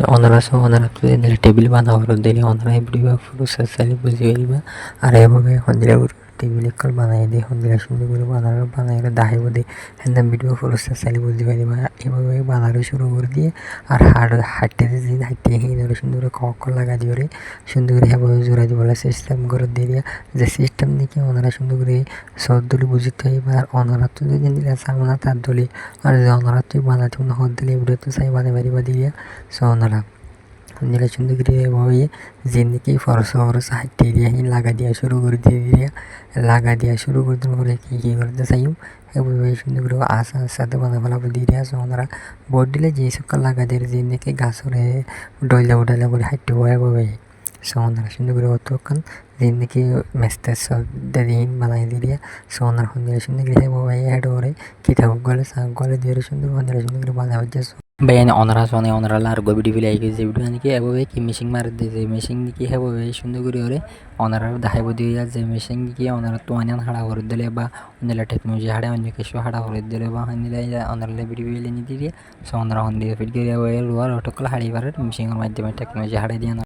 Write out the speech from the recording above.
ওনারা টেবিল বানাবার দিলে ওনারা ভিডিও প্রসেস চালিয়ে বুঝে ফেলবা আর এভাবে হন্দিরা টেবিল কল বানাই দিয়ে হন্দিরা সুন্দর করে বানাই দাহিব দিয়ে হ্যাঁ ভিডিও প্রসেস চালিয়ে বুঝতে পারিবা এভাবে বানানো শুরু করে দিয়ে আর হাঁটতে হিন্দু সুন্দর করে কল লাগা দিয়ে সুন্দর করে এভাবে জোড়া দিয়ে বলে সিস্টেম করে দিয়ে যে সিস্টেম দেখে ওনারা সুন্দর করে সব দলি বুঝতে পারিবা আর ওনারা তো যদি দিলে সামনা তার দলি আর যে ওনারা তুই বানাতে হদ দিলে ভিডিও তো চাই বানাই পারিবা দিয়ে সো ওনারা দিলে সুন্দর করে এভাবে যেদিকে ফরস হাঁটতে দিয়ে লাগা দিয়া শুরু করে দিয়ে লাগা দিয়া শুরু করে দেওয়ার পরে কী করতে চাই এভাবে সুন্দর করে আস্তে বানা ফেলাবো দিয়ে আসো ওনারা বোর্ড দিলে যে সকাল লাগা দিয়ে যেদিকে গাছরে ডইলা করে হাঁটতে হয় এভাবে সো ওনারা সুন্দর করে অতক্ষণ যেদিকে মেস্তে সব দিন বানাই দিয়ে সো ওনার সুন্দর করে এভাবে হেড করে কিতাব গলে দিয়ে সুন্দর করে বানা হচ্ছে bayan onara sone onara lar go video bilai ge je video aniki ebo ki missing mar de je missing ki hebo sundo guri ore onara dahaibo diya je missing ki onara to anan hada hor dele ba onela technology hada onne kesho hada hor dele ba hanile onara le video bile ni diye so onara hondi fit geri ero otokala hari bar missing or madyame technology hada diya